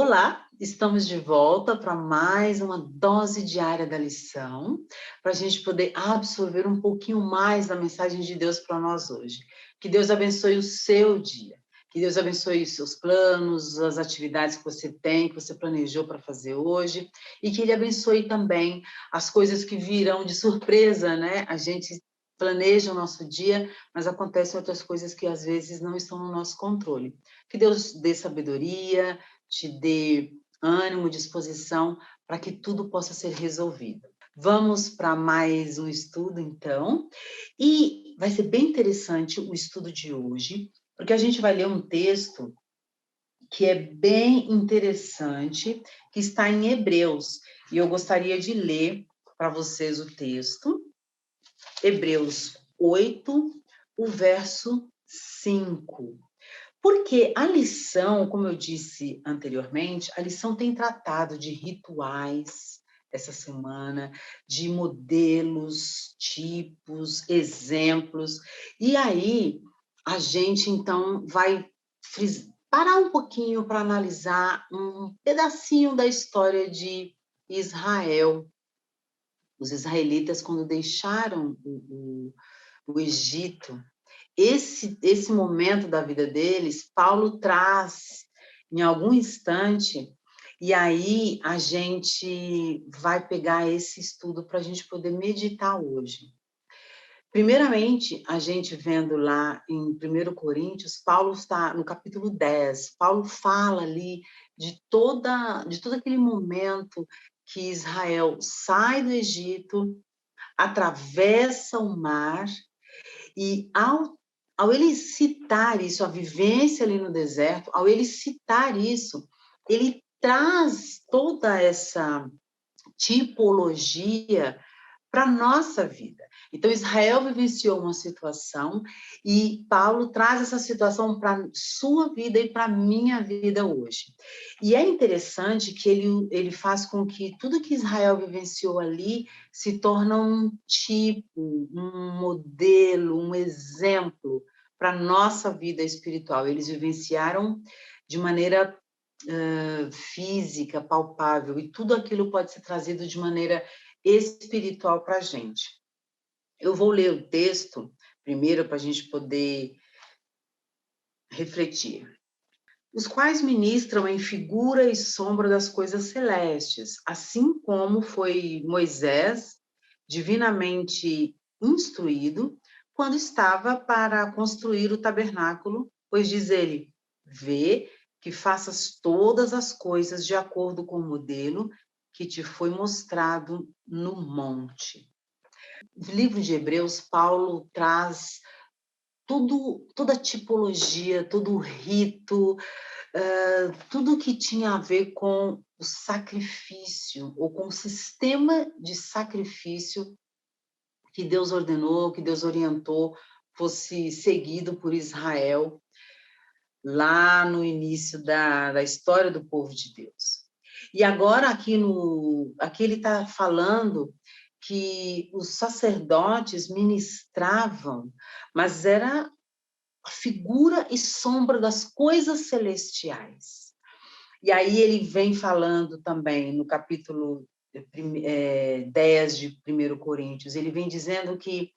Olá, estamos de volta para mais uma dose diária da lição, para a gente poder absorver um pouquinho mais da mensagem de Deus para nós hoje. Que Deus abençoe o seu dia, que Deus abençoe os seus planos, as atividades que você tem, que você planejou para fazer hoje, e que Ele abençoe também as coisas que virão de surpresa, né? A gente planeja o nosso dia, mas acontecem outras coisas que às vezes não estão no nosso controle. Que Deus dê sabedoria, te dê ânimo, disposição para que tudo possa ser resolvido. Vamos para mais um estudo, então, e vai ser bem interessante o estudo de hoje, porque a gente vai ler um texto que é bem interessante, que está em Hebreus, e eu gostaria de ler para vocês o texto, Hebreus 8, o verso 5. Porque a lição, como eu disse anteriormente, a lição tem tratado de rituais essa semana, de modelos, tipos, exemplos. E aí a gente então vai parar um pouquinho para analisar um pedacinho da história de Israel. Os israelitas, quando deixaram o Egito, esse momento da vida deles, Paulo traz em algum instante, e aí a gente vai pegar esse estudo para a gente poder meditar hoje. Primeiramente, a gente vendo lá em 1 Coríntios, Paulo está no capítulo 10, Paulo fala ali de todo aquele momento que Israel sai do Egito, atravessa o mar, e ao ele citar isso, a vivência ali no deserto, ao ele citar isso, ele traz toda essa tipologia para a nossa vida. Então, Israel vivenciou uma situação e Paulo traz essa situação para a sua vida e para a minha vida hoje. E é interessante que ele faz com que tudo que Israel vivenciou ali se torne um tipo, um modelo, um exemplo para a nossa vida espiritual. Eles vivenciaram de maneira física, palpável, e tudo aquilo pode ser trazido de maneira espiritual para a gente. Eu vou ler o texto primeiro para a gente poder refletir. Os quais ministram em figura e sombra das coisas celestes, assim como foi Moisés divinamente instruído quando estava para construir o tabernáculo, pois diz ele: vê que faças todas as coisas de acordo com o modelo que te foi mostrado no monte. No livro de Hebreus, Paulo traz toda a tipologia, todo o rito, tudo que tinha a ver com o sacrifício, ou com o sistema de sacrifício que Deus ordenou, que Deus orientou, fosse seguido por Israel lá no início da história do povo de Deus. E agora aqui ele está falando que os sacerdotes ministravam, mas era a figura e sombra das coisas celestiais. E aí ele vem falando também no capítulo 10 de 1 Coríntios, ele vem dizendo que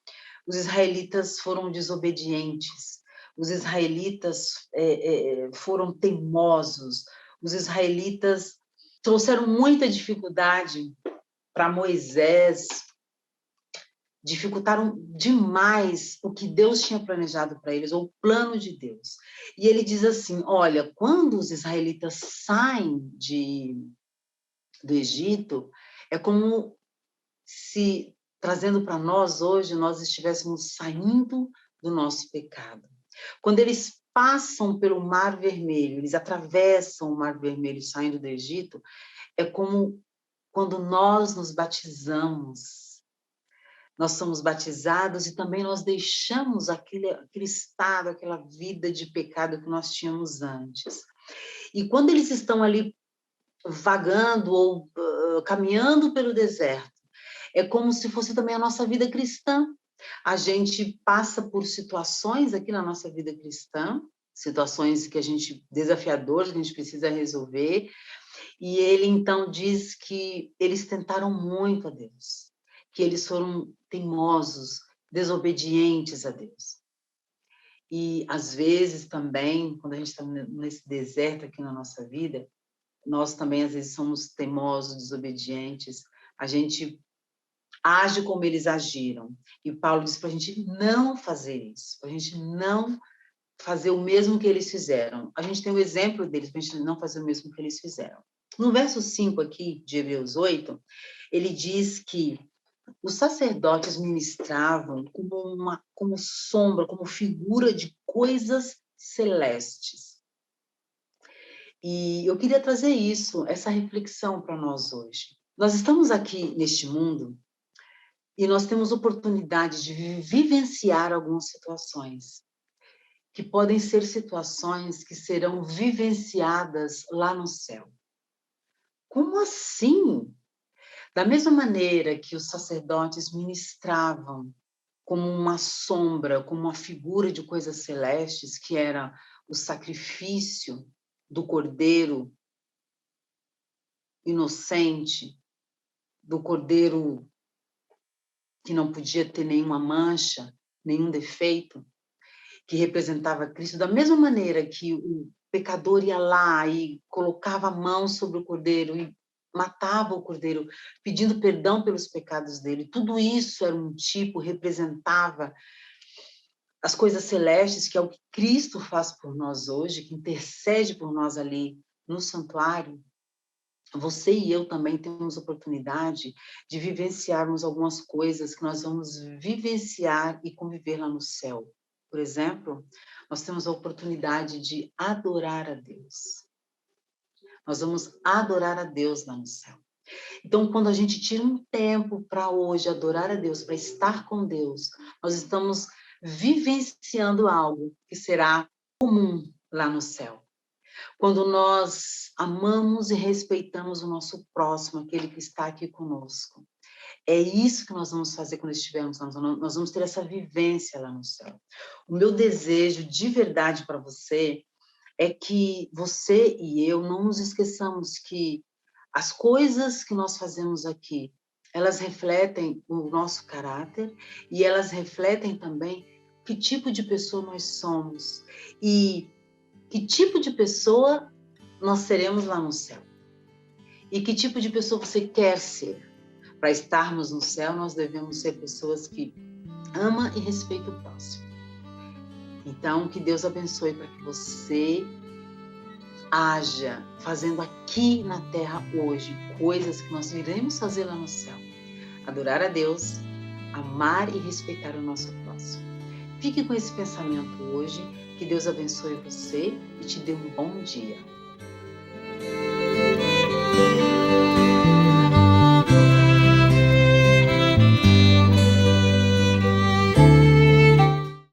os israelitas foram desobedientes, os israelitas foram teimosos, os israelitas trouxeram muita dificuldade para Moisés, dificultaram demais o que Deus tinha planejado para eles, ou o plano de Deus. E ele diz assim, olha, quando os israelitas saem do Egito, é como se, trazendo para nós hoje, nós estivéssemos saindo do nosso pecado. Quando eles passam pelo Mar Vermelho, eles atravessam o Mar Vermelho saindo do Egito, é como quando nós nos batizamos. Nós somos batizados e também nós deixamos aquele estado, aquela vida de pecado que nós tínhamos antes. E quando eles estão ali vagando ou caminhando pelo deserto, é como se fosse também a nossa vida cristã. A gente passa por situações aqui na nossa vida cristã, situações que desafiadoras, que a gente precisa resolver, E ele então diz que eles tentaram muito a Deus, que eles foram teimosos, desobedientes a Deus. E às vezes também, quando a gente está nesse deserto aqui na nossa vida, nós também às vezes somos teimosos, desobedientes, a gente age como eles agiram. E Paulo diz para a gente não fazer isso, para a gente não fazer o mesmo que eles fizeram. A gente tem o exemplo deles, para a gente não fazer o mesmo que eles fizeram. No verso 5 aqui, de Hebreus 8, ele diz que os sacerdotes ministravam como sombra, como figura de coisas celestes. E eu queria trazer isso, essa reflexão para nós hoje. Nós estamos aqui neste mundo e nós temos oportunidade de vivenciar algumas situações, que podem ser situações que serão vivenciadas lá no céu. Como assim? Da mesma maneira que os sacerdotes ministravam como uma sombra, como uma figura de coisas celestes, que era o sacrifício do cordeiro inocente, do cordeiro que não podia ter nenhuma mancha, nenhum defeito, que representava Cristo, da mesma maneira que o pecador ia lá e colocava a mão sobre o cordeiro e matava o cordeiro, pedindo perdão pelos pecados dele. Tudo isso era um tipo, representava as coisas celestes, que é o que Cristo faz por nós hoje, que intercede por nós ali no santuário. Você e eu também temos oportunidade de vivenciarmos algumas coisas que nós vamos vivenciar e conviver lá no céu. Por exemplo, nós temos a oportunidade de adorar a Deus. Nós vamos adorar a Deus lá no céu. Então, quando a gente tira um tempo para hoje adorar a Deus, para estar com Deus, nós estamos vivenciando algo que será comum lá no céu. Quando nós amamos e respeitamos o nosso próximo, aquele que está aqui conosco. É isso que nós vamos fazer quando estivermos lá. Nós vamos ter essa vivência lá no céu. O meu desejo de verdade para você é que você e eu não nos esqueçamos que as coisas que nós fazemos aqui, elas refletem o nosso caráter e elas refletem também que tipo de pessoa nós somos e que tipo de pessoa nós seremos lá no céu. E que tipo de pessoa você quer ser. Para estarmos no céu, nós devemos ser pessoas que amam e respeitam o próximo. Então, que Deus abençoe para que você haja fazendo aqui na terra hoje coisas que nós iremos fazer lá no céu. Adorar a Deus, amar e respeitar o nosso próximo. Fique com esse pensamento hoje, que Deus abençoe você e te dê um bom dia.